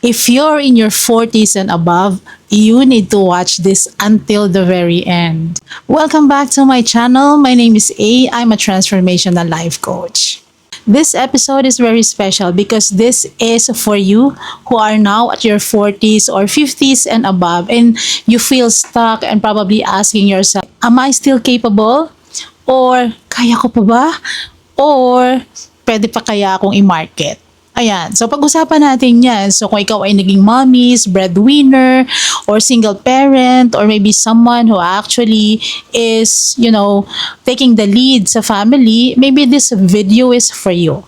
If you're in your 40s and above, you need to watch this until the very end. Welcome back to my channel. My name is A. I'm a transformational life coach. This episode is very special because this is for you who are now at your 40s or 50s and above, and you feel stuck and probably asking yourself, am I still capable? Or kaya ko pa ba? Or pwede pa kaya akong i-market? Ayan, so pag-usapan natin yan. So kung ikaw ay naging mommies, breadwinner, or single parent, or maybe someone who actually is, taking the lead sa family, maybe this video is for you.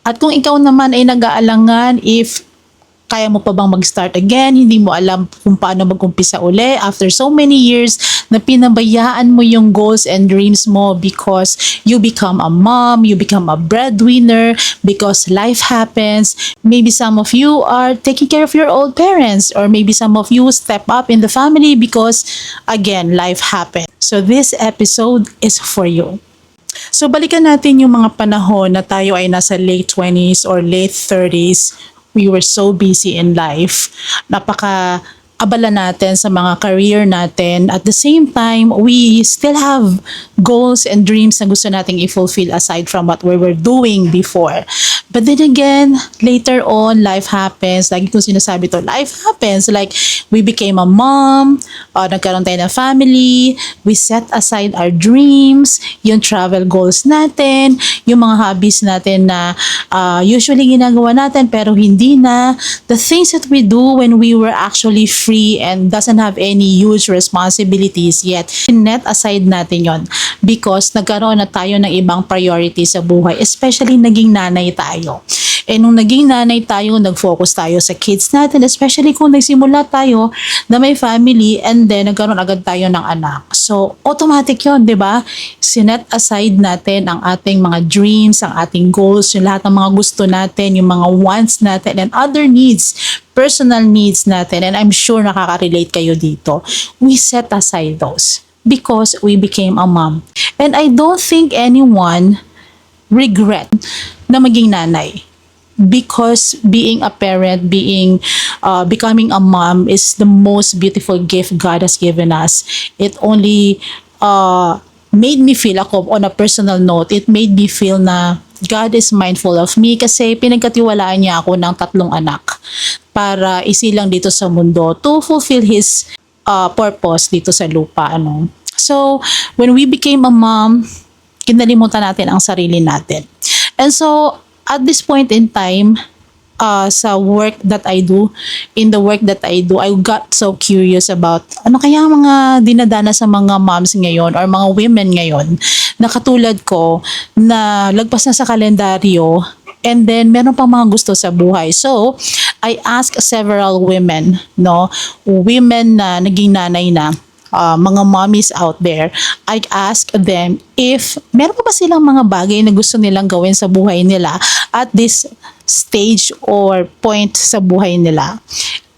At kung ikaw naman ay nag-aalangan if kaya mo pa bang mag-start again, hindi mo alam kung paano mag-umpisa uli after so many years na pinabayaan mo yung goals and dreams mo because you become a mom, you become a breadwinner, because life happens. Maybe some of you are taking care of your old parents, or maybe some of you step up in the family because, again, life happens. So this episode is for you. So balikan natin yung mga panahon na tayo ay nasa late 20s or late 30s. We were so busy in life. Napaka-abala natin sa mga career natin. At the same time, we still have goals and dreams na gusto nating i-fulfill aside from what we were doing before. But then again, later on, life happens. Lagi kong sinasabi to, life happens. Like, we became a mom, nagkaroon tayo ng family, we set aside our dreams, yung travel goals natin, yung mga hobbies natin na usually ginagawa natin pero hindi na. The things that we do when we were actually free and doesn't have any huge responsibilities yet, net aside natin yon because nagkaroon na tayo ng ibang priorities sa buhay, especially naging nanay tayo. And nung naging nanay tayo, nag-focus tayo sa kids natin, especially kung nagsimula tayo na may family and then nagkaroon agad tayo ng anak. So, automatic yun, di ba? Sinet aside natin ang ating mga dreams, ang ating goals, yung lahat ng mga gusto natin, yung mga wants natin, and other needs, personal needs natin. And I'm sure nakaka-relate kayo dito. We set aside those because we became a mom. And I don't think anyone regret na maging nanay, because being a parent, becoming a mom is the most beautiful gift God has given us. It only made me feel, ako on a personal note, it made me feel na God is mindful of me kasi pinagkatiwalaan niya ako ng 3 anak para isilang dito sa mundo to fulfill His purpose dito sa lupa. So, when we became a mom, kinalimutan natin ang sarili natin. And so, at this point in time, sa work that I do, I got so curious about ano kaya ang mga dinadana sa mga moms ngayon or mga women ngayon na katulad ko na lagpas na sa kalendaryo and then meron pang mga gusto sa buhay. So, I asked several women, women na naging nanay na, mga mommies out there, I ask them if meron pa ba silang mga bagay na gusto nilang gawin sa buhay nila at this stage or point sa buhay nila.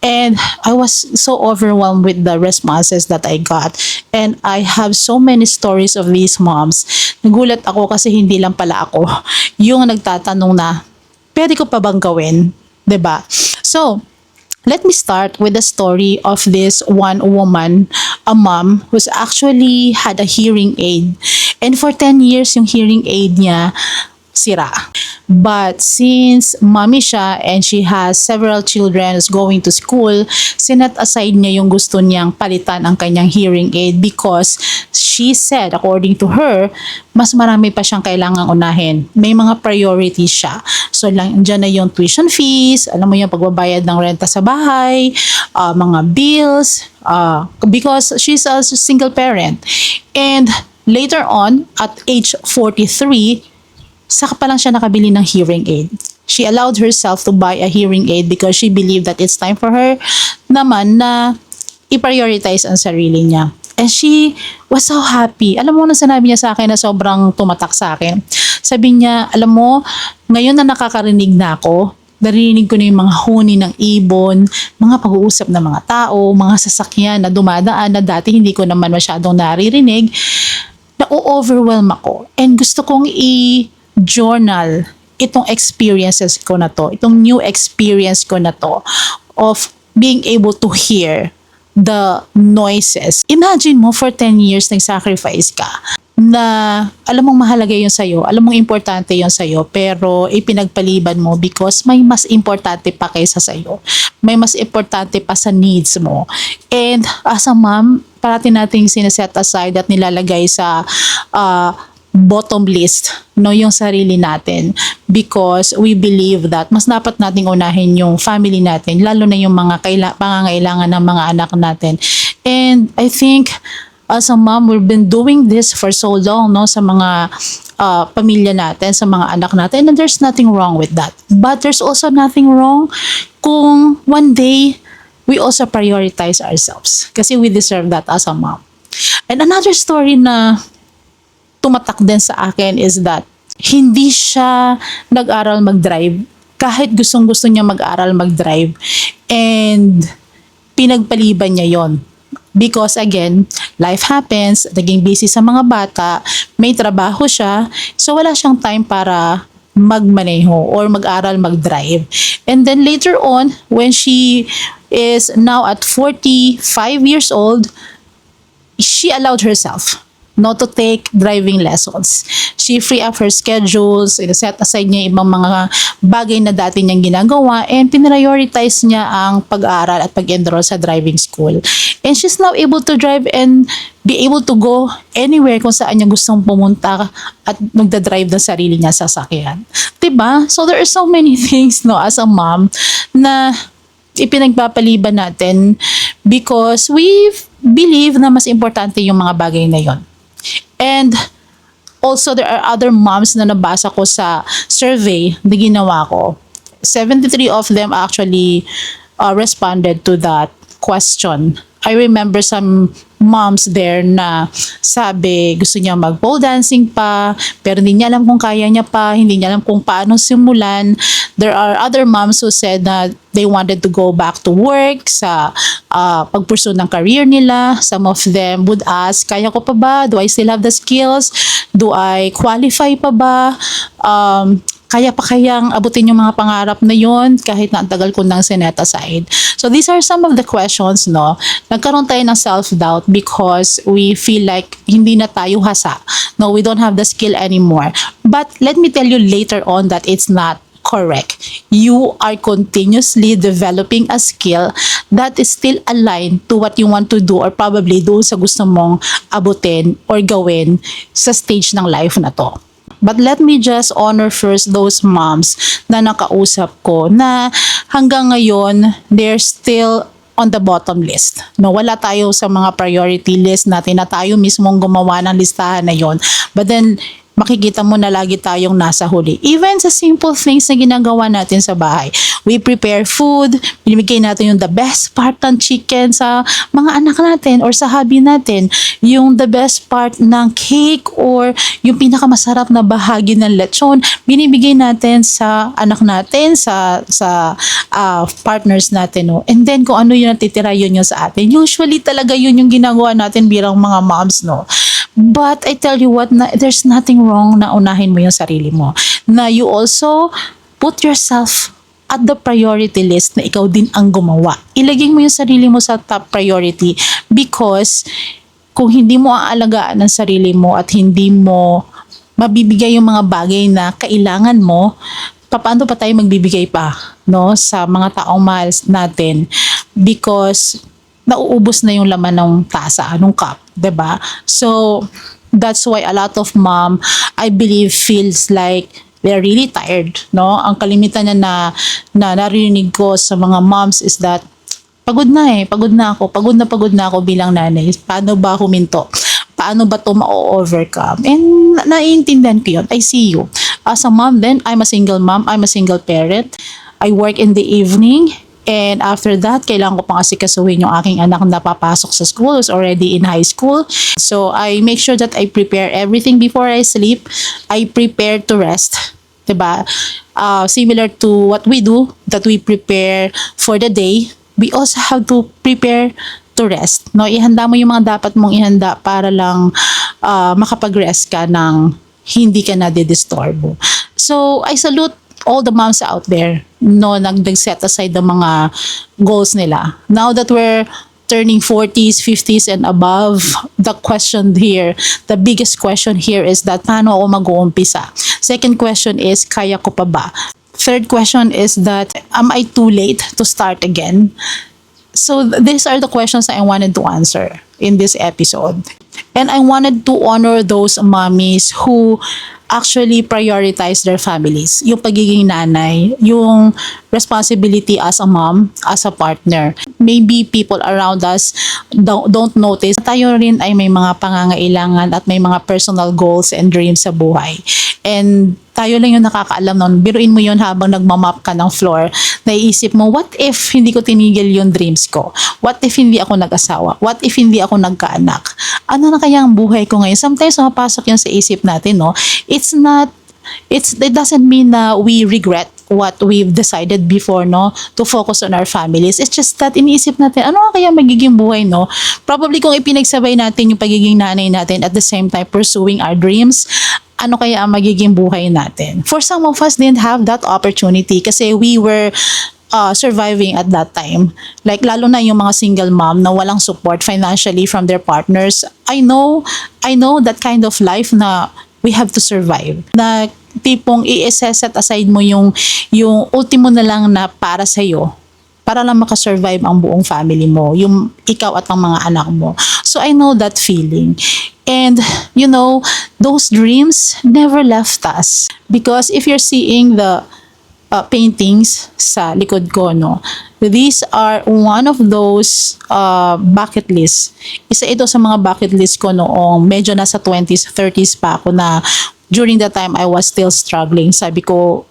And I was so overwhelmed with the responses that I got. And I have so many stories of these moms. Nagulat ako kasi hindi lang pala ako yung nagtatanong na, pwede ko pa bang gawin? 'Di ba? So, let me start with the story of this one woman, a mom who's actually had a hearing aid. And for 10 years, yung hearing aid niya sira. But since mommy siya and she has several children who's going to school, sinet aside niya yung gusto niyang palitan ang kanyang hearing aid because she said, according to her, mas marami pa siyang kailangang unahin. May mga priorities siya. So dyan na yung tuition fees, alam mo yung pagbabayad ng renta sa bahay, mga bills, because she's a single parent. And later on, at age 43, saka pa lang siya nakabili ng hearing aid. She allowed herself to buy a hearing aid because she believed that it's time for her naman na i-prioritize ang sarili niya. And she was so happy. Alam mo, nung sinabi niya sa akin na sobrang tumatak sa akin. Sabi niya, alam mo, ngayon na nakakarinig na ako, narinig ko na yung mga huni ng ibon, mga pag-uusap ng mga tao, mga sasakyan na dumadaan na dati hindi ko naman masyadong naririnig, na-overwhelm ako. And gusto kong i-journal itong experiences ko na to, itong new experience ko na to, of being able to hear the noises. Imagine mo for 10 years nag-sacrifice ka na alam mong mahalaga yun sa'yo, alam mong importante yun sa'yo, pero ipinagpaliban mo because may mas importante pa kaysa sa'yo. May mas importante pa sa needs mo. And as a mom, parati nating sineset aside at nilalagay sa bottom list, no, yung sarili natin, because we believe that mas dapat nating unahin yung family natin, lalo na yung mga pangangailangan ng mga anak natin. And I think as a mom, we've been doing this for so long, no, sa mga pamilya natin, sa mga anak natin, and there's nothing wrong with that. But there's also nothing wrong kung one day we also prioritize ourselves, kasi we deserve that as a mom. And another story na tumatak din sa akin is that hindi siya nag-aral mag-drive kahit gustong-gusto niya mag-aral mag-drive, and pinagpaliban niya yon. Because again, life happens, naging busy sa mga bata, may trabaho siya, so wala siyang time para magmaneho or mag-aral mag-drive. And then later on, when she is now at 45 years old, she allowed herself not to take driving lessons. She free up her schedules, set aside niya ibang mga bagay na dati niyang ginagawa, and pinrioritize niya ang pag-aaral at pag-enroll sa driving school. And she's now able to drive and be able to go anywhere kung saan niya gustong pumunta at magdadrive ng sarili niya sa sasakyan. Diba? So there are so many things, no, as a mom na ipinagpapaliban natin because we believe na mas importante yung mga bagay na yon. And also, there are other moms na nabasa ko sa survey na ginawa ko. 73 of them actually responded to that question. I remember some moms there na sabi gusto niya mag pole dancing pa, pero hindi niya alam kung kaya niya pa, hindi niya alam kung paano simulan. There are other moms who said that they wanted to go back to work sa pag-pursue ng career nila. Some of them would ask, kaya ko pa ba? Do I still have the skills? Do I qualify pa ba? Kaya pa kayang abutin yung mga pangarap na yon kahit na ang tagal ko nang sinet aside. So these are some of the questions, no? Nagkaroon tayo ng self-doubt because we feel like hindi na tayo hasa. No, we don't have the skill anymore. But let me tell you later on that it's not correct. You are continuously developing a skill that is still aligned to what you want to do or probably doon sa gusto mong abutin or gawin sa stage ng life na to. But let me just honor first those moms na nakausap ko na hanggang ngayon, they're still on the bottom list. No, wala tayo sa mga priority list natin na tayo mismong gumawa ng listahan na yon. But then, makikita mo na lagi tayong nasa huli. Even sa simple things na ginagawa natin sa bahay. We prepare food, binibigay natin yung the best part ng chicken sa mga anak natin or sa hubby natin. Yung the best part ng cake or yung pinakamasarap na bahagi ng lechon, binibigay natin sa anak natin, sa partners natin. No? And then kung ano yung natitira, yun yung sa atin. Usually talaga yun yung ginagawa natin bilang mga moms, no? But I tell you what, there's nothing wrong na unahin mo yung sarili mo. Na you also put yourself at the priority list na ikaw din ang gumawa. Ilagay mo yung sarili mo sa top priority because kung hindi mo aalagaan ang sarili mo at hindi mo mabibigay yung mga bagay na kailangan mo, paano pa tayo magbibigay pa, no, sa mga taong mahal natin? Because nauubos na yung laman ng tasa, ng cup, 'di ba? So that's why a lot of mom, I believe, feels like they're really tired, no? Ang kalimitan na narinig ko sa mga moms is that pagod na pagod na ako bilang nanay. Paano ba huminto? Paano ba to ma-overcome? And naiintindihan ko yun. I see you. As a mom then, I'm a single mom, I'm a single parent. I work in the evening. And after that, kailangan ko pang asikasuhin yung aking anak na papasok sa school, who's already in high school. So, I make sure that I prepare everything before I sleep. I prepare to rest. Diba? Similar to what we do, that we prepare for the day, we also have to prepare to rest. No? Ihanda mo yung mga dapat mong ihanda para lang makapag-rest ka ng hindi ka na didisturbo. So, I salute all the moms out there, no, nag-set aside the mga goals nila. Now that we're turning 40s, 50s and above, the question here, the biggest question here is that paano ako mag-uumpisa? Second question is, kaya ko pa ba? Third question is that, am I too late to start again? So these are the questions I wanted to answer in this episode. And I wanted to honor those mommies who actually prioritize their families. Yung pagiging nanay, yung responsibility as a mom, as a partner. Maybe people around us don't notice. Tayo rin ay may mga pangangailangan at may mga personal goals and dreams sa buhay. And tayo lang yung nakakaalam nun. Biruin mo yun habang nagmamap ka ng floor. Naiisip mo, what if hindi ko tinigil yung dreams ko? What if hindi ako nag-asawa? What if hindi ako nagkaanak? Ano na kaya ang buhay ko ngayon? Sometimes mapasok yun sa isip natin, no? It doesn't mean na we regret what we've decided before, no, to focus on our families. It's just that iniisip natin, ano kaya magiging buhay, no? Probably kung ipinagsabay natin yung pagiging nanay natin at the same time pursuing our dreams, ano kaya ang magiging buhay natin? For some of us didn't have that opportunity kasi we were surviving at that time. Like lalo na yung mga single mom na walang support financially from their partners. I know that kind of life na we have to survive. Na tipong i-set aside mo yung ultimo na lang na para sa'yo, para lang makasurvive ang buong family mo, yung ikaw at ang mga anak mo. So I know that feeling. And you know, those dreams never left us. Because if you're seeing the paintings sa likod ko, no, these are one of those bucket list. Isa ito sa mga bucket list ko noong medyo nasa 20s, 30s pa ako na during the time I was still struggling. Sabi ko,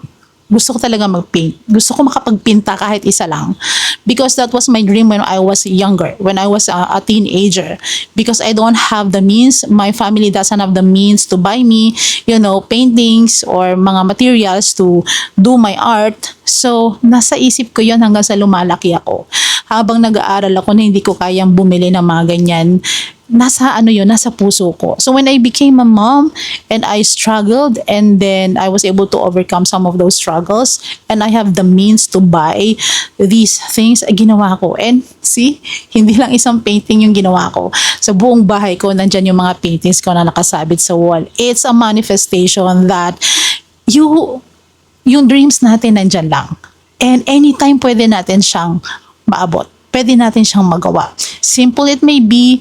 gusto ko talaga mag-paint. Gusto ko makapagpinta kahit isa lang. Because that was my dream when I was younger, when I was a teenager. Because I don't have the means, my family doesn't have the means to buy me, you know, paintings or mga materials to do my art. So, nasa isip ko yun hanggang sa lumalaki ako. Habang nag-aaral ako na hindi ko kayang bumili ng mga ganyan, nasa puso ko. So when I became a mom and I struggled and then I was able to overcome some of those struggles and I have the means to buy these things, ginawa ko. And see, hindi lang isang painting yung ginawa ko. Sa buong bahay ko, nandyan yung mga paintings ko na nakasabit sa wall. It's a manifestation that yung dreams natin nandyan lang. And anytime pwede natin siyang maabot. Pwede natin siyang magawa. Simple it may be,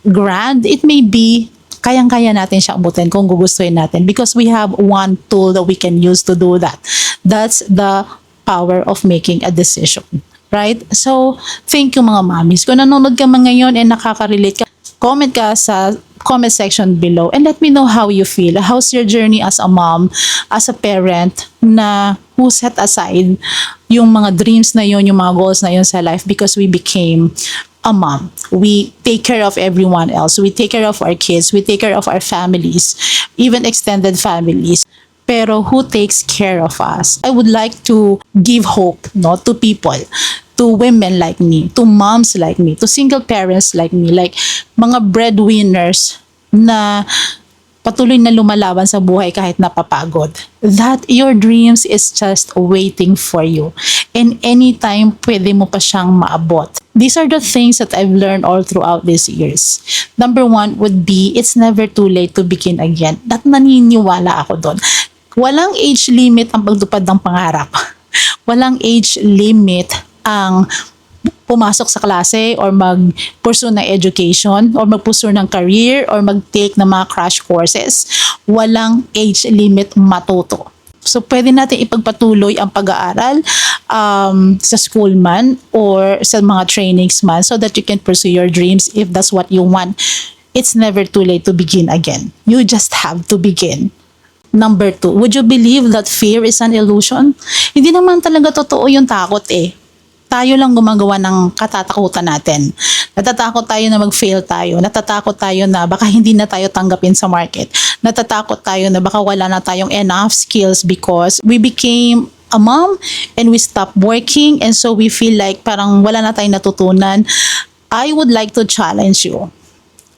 grand it may be, kayang-kaya natin siya abutin kung gugustuhin natin because we have one tool that we can use to do that. That's the power of making a decision. Right? So, thank you mga mommies. Kung nanonood ka man ngayon and nakaka-relate ka, comment ka sa comment section below and let me know how you feel. How's your journey as a mom, as a parent na who set aside yung mga dreams na yun, yung mga goals na yun sa life because we became a mom. We take care of everyone else. We take care of our kids. We take care of our families, even extended families. Pero who takes care of us? I would like to give hope, no, to people, to women like me, to moms like me, to single parents like me, like mga breadwinners na patuloy na lumalaban sa buhay kahit napapagod. That your dreams is just waiting for you. And anytime, pwede mo pa siyang maabot. These are the things that I've learned all throughout these years. Number one would be, it's never too late to begin again. At naniniwala ako doon. Walang age limit ang pagtupad ng pangarap. Walang age limit ang pumasok sa klase or mag-pursue ng education or mag-pursue ng career or mag-take ng mga crash courses. Walang age limit matuto. So, pwede natin ipagpatuloy ang pag-aaral sa school man or sa mga trainings man so that you can pursue your dreams if that's what you want. It's never too late to begin again. You just have to begin. Number 2, would you believe that fear is an illusion? Hindi naman talaga totoo yung takot eh. Tayo lang gumagawa ng katatakutan natin. Natatakot tayo na mag-fail tayo. Natatakot tayo na baka hindi na tayo tanggapin sa market. Natatakot tayo na baka wala na tayong enough skills because we became a mom and we stopped working and so we feel like parang wala na tayong natutunan. I would like to challenge you.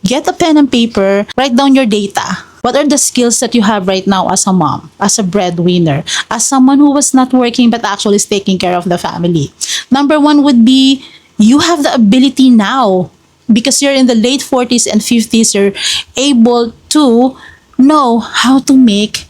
Get a pen and paper, write down your data. What are the skills that you have right now as a mom, as a breadwinner, as someone who was not working but actually is taking care of the family? Number one would be you have the ability now because you're in the late 40s and 50s, you're able to know how to make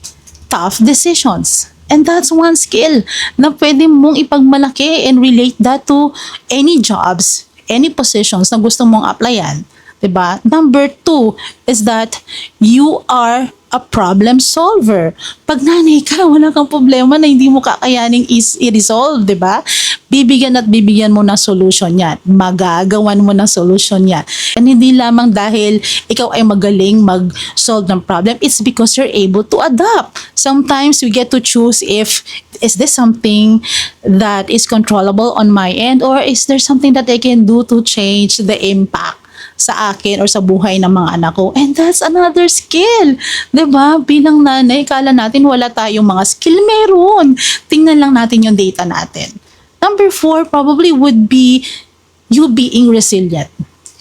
tough decisions. And that's one skill na pwede mong ipagmalaki and relate that to any jobs, any positions na gusto mong applyan. Diba? Number two is that you are a problem solver. Pag nanay ka, wala kang problema na hindi mo kakayaning i-resolve, diba? Bibigyan at bibigyan mo ng solution yan. Magagawan mo ng solution yan. And hindi lamang dahil ikaw ay magaling mag-solve ng problem, it's because you're able to adapt. Sometimes we get to choose if, is this something that is controllable on my end, or is there something that I can do to change the impact sa akin or sa buhay ng mga anak ko. And that's another skill. 'Di ba? Bilang nanay, kala natin wala tayong mga skill. Meron. Tingnan lang natin yung data natin. Number 4 probably would be you being resilient.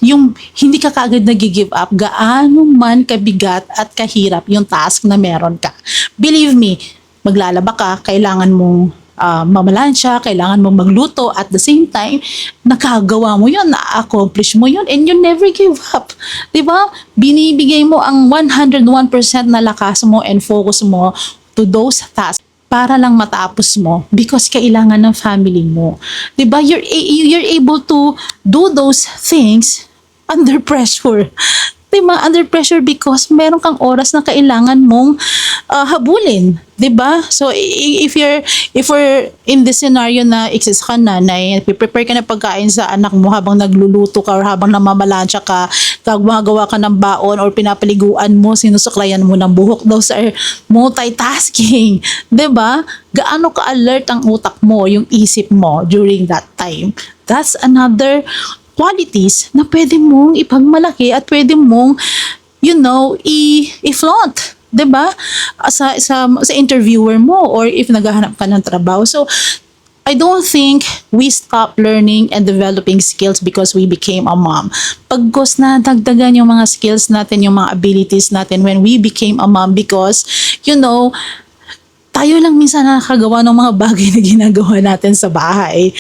Yung hindi ka kaagad nag-give up, gaano man kabigat at kahirap yung task na meron ka. Believe me, maglalaba ka, kailangan mong mamalansya, kailangan mo magluto, at the same time, nakagawa mo yun, na-accomplish mo yun, and you never give up. Diba? Binibigay mo ang 101% na lakas mo and focus mo to those tasks para lang matapos mo because kailangan ng family mo. Diba? You're able to do those things under pressure. Diba? Under pressure because meron kang oras na kailangan mong habulin. Diba? So, if we're in this scenario na exist ka nanay, prepare ka na pagkain sa anak mo habang nagluluto ka or habang namamalansya ka, gumagawa ka ng baon or pinapaliguan mo, sinusuklayan mo ng buhok, those are multitasking. Diba? Gaano ka-alert ang utak mo, yung isip mo during that time. That's another qualities na pwede mong ipagmalaki at pwede mong, i-flaunt. 'Di ba? Sa interviewer mo or if naghahanap ka ng trabaho. So, I don't think we stop learning and developing skills because we became a mom. Pagkos na dagdagan yung mga skills natin, yung mga abilities natin when we became a mom because, tayo lang minsan nakakagawa ng mga bagay na ginagawa natin sa bahay.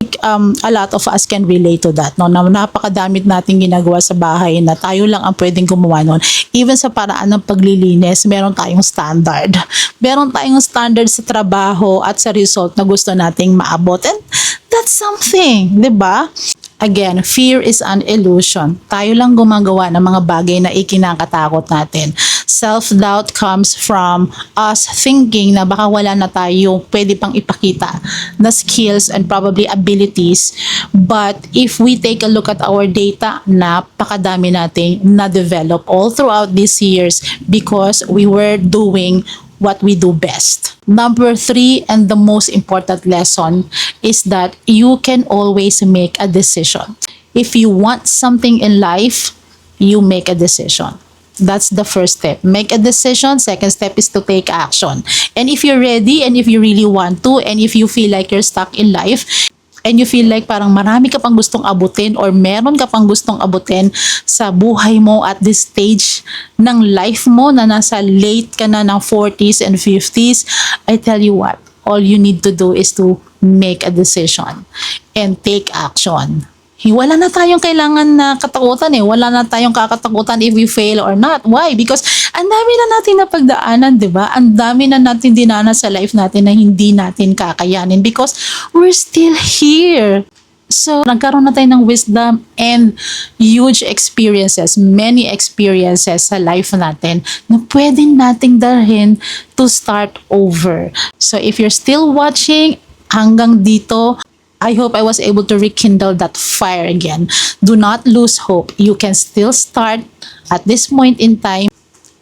A lot of us can relate to that. No? Napakadamit natin ginagawa sa bahay na tayo lang ang pwedeng gumawa nun. Even sa paraan ng paglilinis, meron tayong standard. Meron tayong standard sa trabaho at sa result na gusto nating maabot. And that's something, di ba? Again, fear is an illusion. Tayo lang gumagawa ng mga bagay na ikinakatakot natin. Self-doubt comes from us thinking na baka wala na tayo pwede pang ipakita na skills and probably abilities. But if we take a look at our data, napakadami nating na-develop all throughout these years because we were doing what we do best. Number 3 and the most important lesson is that you can always make a decision. If you want something in life, you make a decision. That's the first step. Make a decision. Second step is to take action. And if you're ready and if you really want to and if you feel like you're stuck in life and you feel like parang marami ka pang gustong abutin or meron ka pang gustong abutin sa buhay mo at this stage ng life mo na nasa late ka na ng 40s and 50s, I tell you what, all you need to do is to make a decision and take action. Wala na tayong kailangan na katakutan Wala na tayong kakatakutan if we fail or not. Why? Because ang dami na natin napagdaanan, di ba? Ang dami na natin dinanas sa life natin na hindi natin kakayanin because we're still here. So, nagkaroon na tayo ng wisdom and huge experiences, many experiences sa life natin na pwede nating dalhin to start over. So, if you're still watching hanggang dito, I hope I was able to rekindle that fire again. Do not lose hope. You can still start at this point in time.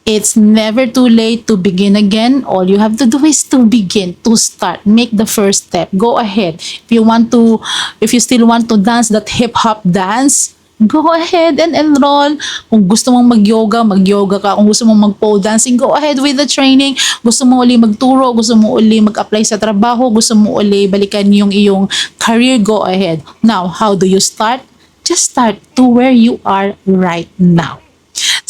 It's never too late to begin again. All you have to do is to begin, to start, make the first step. Go ahead. If you still want to dance that hip-hop dance, go ahead and enroll. Kung gusto mong mag-yoga ka. Kung gusto mong mag-pole dancing, go ahead with the training. Gusto mo uli magturo, gusto mo uli mag-apply sa trabaho, gusto mo uli balikan yung iyong career, go ahead. Now, how do you start? Just start to where you are right now.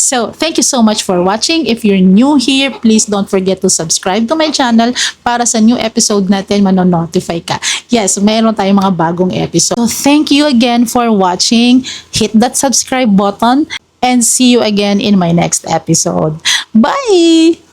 So, thank you so much for watching. If you're new here, please don't forget to subscribe to my channel para sa new episode natin, manonotify ka. Yes, mayroon tayong mga bagong episode. So, thank you again for watching. Hit that subscribe button and see you again in my next episode. Bye!